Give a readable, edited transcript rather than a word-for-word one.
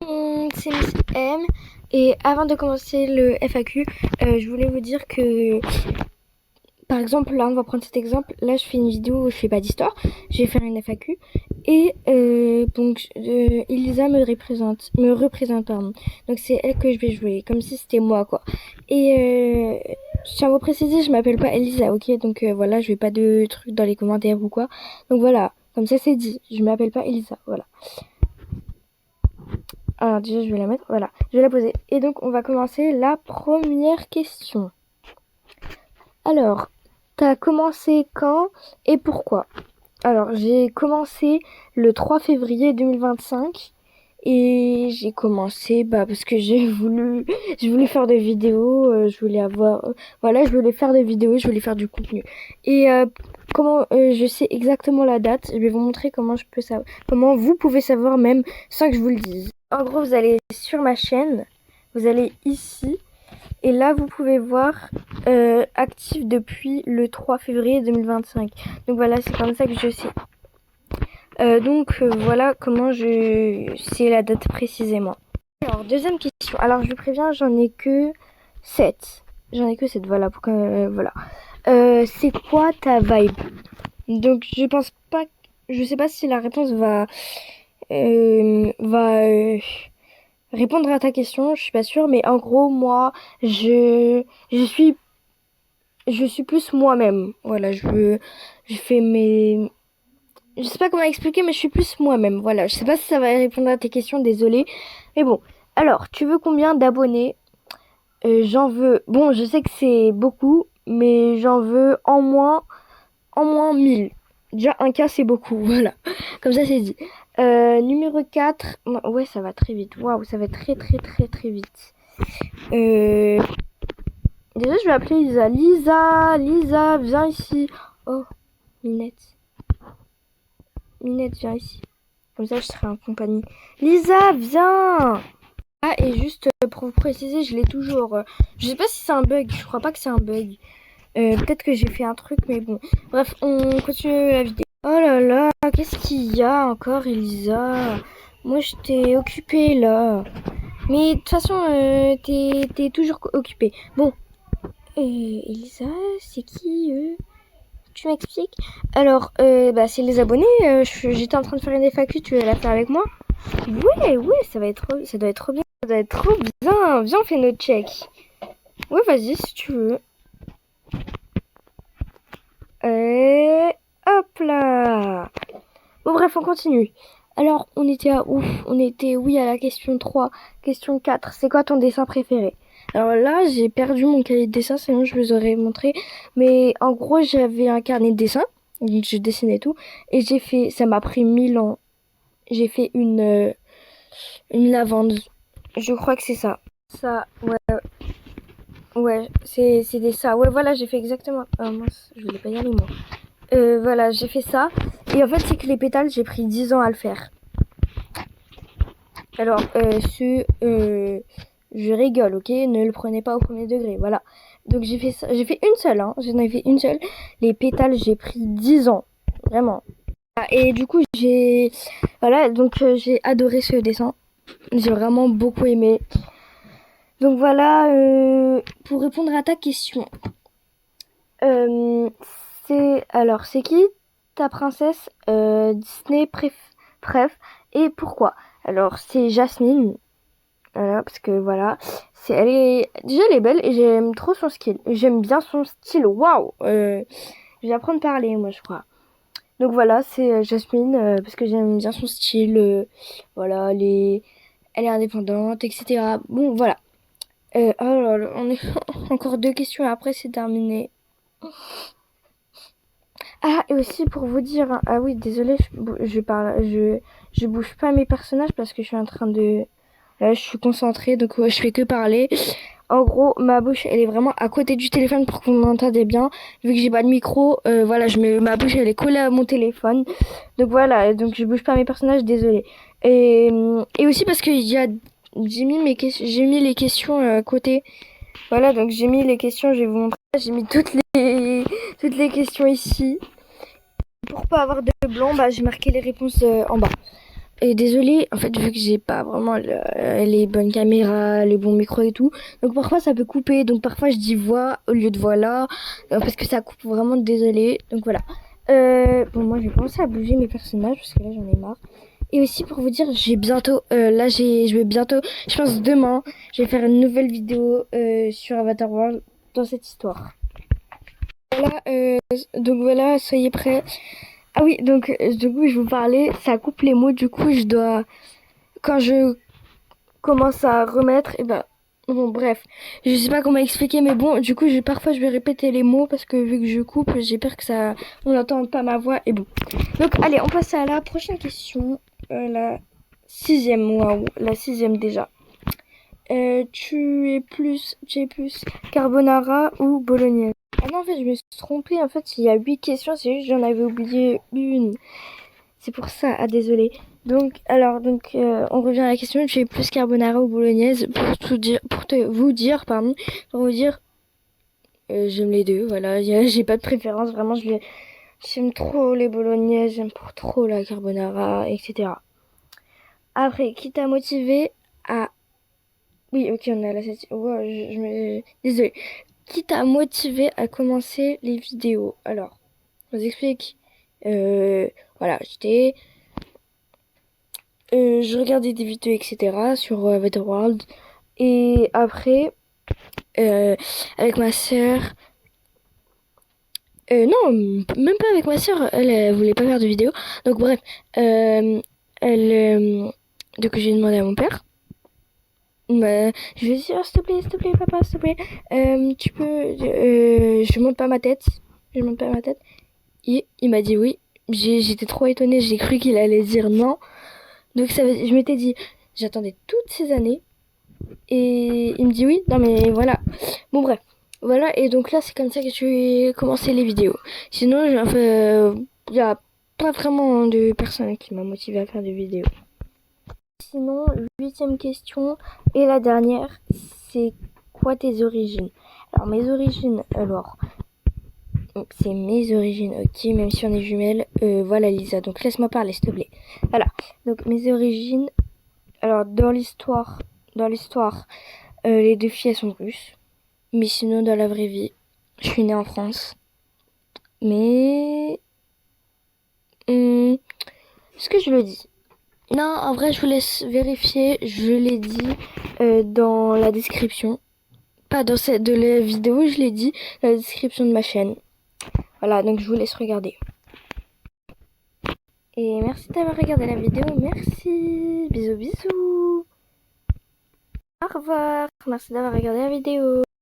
C'est Miss M. Et avant de commencer le FAQ, je voulais vous dire que, par exemple, là, on va prendre cet exemple. Là, je fais une vidéo où je fais pas d'histoire. Je vais faire une FAQ. Et donc, Elisa me représente, pardon. Donc, c'est elle que je vais jouer, comme si c'était moi, quoi. Et je tiens à vous préciser, je m'appelle pas Elisa, ok? Donc, voilà, je vais pas de trucs dans les commentaires ou quoi. Donc, voilà, comme ça, c'est dit. Je m'appelle pas Elisa, voilà. Alors déjà je vais la mettre, voilà, je vais la poser. Et donc on va commencer la première question. Alors, t'as commencé quand et pourquoi? Alors j'ai commencé le 3 février 2025 et j'ai commencé parce que je voulais faire des vidéos, je voulais avoir, voilà, je voulais faire des vidéos, je voulais faire du contenu. Et comment je sais exactement la date, je vais vous montrer comment je peux savoir, comment vous pouvez savoir même sans que je vous le dise. En gros, vous allez sur ma chaîne, vous allez ici, et là vous pouvez voir actif depuis le 3 février 2025. Donc voilà, c'est comme ça que je sais. Voilà comment je sais la date précisément. Alors, deuxième question. Alors, je vous préviens, j'en ai que 7. J'en ai que 7, voilà. Voilà. C'est quoi ta vibe? Donc, je pense pas... Je sais pas si la réponse va répondre à ta question, je suis pas sûre. Mais en gros, moi, je suis... Je suis plus moi-même. Voilà, je fais mes... Je sais pas comment expliquer, mais je suis plus moi-même. Voilà, je sais pas si ça va répondre à tes questions, désolée. Mais bon, alors, tu veux combien d'abonnés? J'en veux... Bon, je sais que c'est beaucoup, mais j'en veux en moins 1000. Déjà, un cas, c'est beaucoup, voilà. Comme ça, c'est dit. Numéro 4. Ouais, ça va très vite. Waouh, ça va très, très, très, très vite. Déjà, je vais appeler Lisa. Lisa, viens ici. Oh, Minette. Minette, viens ici. Comme ça, je serai en compagnie. Lisa, viens! Ah, et juste pour vous préciser, je l'ai toujours. Je sais pas si c'est un bug, je crois pas que c'est un bug. Peut-être que j'ai fait un truc, mais bon. Bref, on continue la vidéo. Oh là là, qu'est-ce qu'il y a encore, Elisa? Moi, je t'ai occupée là. Mais de toute façon, t'es toujours occupée. Bon, Elisa, c'est qui tu m'expliques? Alors, c'est les abonnés. J'étais en train de faire une FAQ, tu veux la faire avec moi? Ouais, ça doit être trop bien. Ça doit être trop bien. Viens, on fait notre check. Ouais, vas-y, si tu veux. Et hop là. Bon, bref, on continue. Alors, on était à ouf. On était, oui, à la question 3. Question 4. C'est quoi ton dessin préféré? Alors là, j'ai perdu mon cahier de dessin, sinon je vous aurais montré. Mais en gros, j'avais un carnet de dessin. Donc, je dessinais tout. Et j'ai fait, ça m'a pris 1000 ans. J'ai fait une lavande. Je crois que c'est ça. Ça, ouais. Ouais, c'était ça. Ouais, voilà, j'ai fait exactement. Ah mince, je voulais pas y aller moi. Voilà, j'ai fait ça. Et en fait, c'est que les pétales, j'ai pris 10 ans à le faire. Alors, je rigole, ok? Ne le prenez pas au premier degré, voilà. Donc, j'ai fait ça. J'ai fait une seule, hein. J'en ai fait une seule. Les pétales, j'ai pris 10 ans. Vraiment. Ah, et du coup, voilà, donc j'ai adoré ce dessin. J'ai vraiment beaucoup aimé. Donc voilà, pour répondre à ta question. C'est qui ta princesse Disney préf et pourquoi? Alors c'est Jasmine, voilà, parce que voilà, elle est belle et j'aime trop son style. J'aime bien son style. Waouh, je vais apprendre à parler moi je crois. Donc voilà, c'est Jasmine parce que j'aime bien son style. Voilà, elle est indépendante, etc. Bon voilà. Oh là là, on est encore deux questions et après c'est terminé. Ah, et aussi pour vous dire, hein, ah oui, désolé, je bouge pas mes personnages parce que je suis en train de, là, je suis concentrée, donc ouais, je fais que parler. En gros, ma bouche, elle est vraiment à côté du téléphone pour que vous m'entendiez bien. Vu que j'ai pas de micro, voilà, ma bouche, elle est collée à mon téléphone. Donc voilà, donc je bouge pas mes personnages, désolé. Et aussi parce que j'ai mis les questions à côté. Voilà, donc j'ai mis les questions, je vais vous montrer. J'ai mis toutes les questions ici. Pour pas avoir de blanc, j'ai marqué les réponses en bas. Et désolée, en fait, vu que j'ai pas vraiment les bonnes caméras, les bons micros et tout, donc parfois ça peut couper. Donc parfois je dis voix au lieu de voilà, parce que ça coupe vraiment. Désolée. Donc voilà. Bon, moi je vais commencer à bouger mes personnages parce que là j'en ai marre. Et aussi pour vous dire, j'ai bientôt, je vais bientôt, je pense demain, je vais faire une nouvelle vidéo sur Avatar World dans cette histoire. Voilà, donc voilà, soyez prêts. Ah oui, donc du coup, je vous parlais, ça coupe les mots, du coup, je dois, quand je commence à remettre, et ben, bon, bref, je sais pas comment expliquer, mais bon, du coup, parfois, je vais répéter les mots parce que vu que je coupe, j'ai peur que ça, on n'entend pas ma voix, et bon. Donc, allez, on passe à la prochaine question, la sixième, waouh, la sixième déjà. Tu es plus carbonara ou bolognaise? Ah non, en fait, je me suis trompée. En fait, il y a 8 questions, c'est juste que j'en avais oublié une. C'est pour ça, ah désolé. Donc, on revient à la question, tu es plus carbonara ou bolognaise? Pour vous dire, j'aime les deux, voilà, j'ai pas de préférence, vraiment, j'aime trop les bolognaises, j'aime pour trop la carbonara, etc. Après, qui t'a motivé à... Oui, ok, on a la septième. Wow, désolé. Qui t'a motivé à commencer les vidéos? Alors, je vous explique. Euh, voilà, je regardais des vidéos, etc. sur Avatar World. Et après, euh, avec ma sœur... non, même pas avec ma sœur. Elle voulait pas faire de vidéo. Donc bref, elle... donc j'ai demandé à mon père. Bah, je lui ai dit, oh, s'il te plaît, papa, s'il te plaît. Tu peux... je monte pas ma tête. Je monte pas ma tête. Et il m'a dit oui. J'étais trop étonnée. J'ai cru qu'il allait dire non. Donc je m'étais dit, j'attendais toutes ces années. Et il me dit oui. Non mais voilà. Bon bref. Voilà. Et donc là, c'est comme ça que je vais commencer les vidéos. Sinon, il y a pas vraiment de personne qui m'a motivé à faire des vidéos. Sinon, huitième question et la dernière, c'est quoi tes origines? Alors mes origines, c'est mes origines, ok, même si on est jumelles. Voilà Lisa, donc laisse-moi parler s'il te plaît. Voilà, donc mes origines, alors dans l'histoire, les deux filles elles sont russes. Mais sinon dans la vraie vie, je suis née en France. Mais... est-ce que je le dis? Non, en vrai je vous laisse vérifier, je l'ai dit dans la description. Pas dans cette de la vidéo, je l'ai dit dans la description de ma chaîne. Voilà, donc je vous laisse regarder. Et merci d'avoir regardé la vidéo, merci. Bisous bisous. Au revoir, merci d'avoir regardé la vidéo.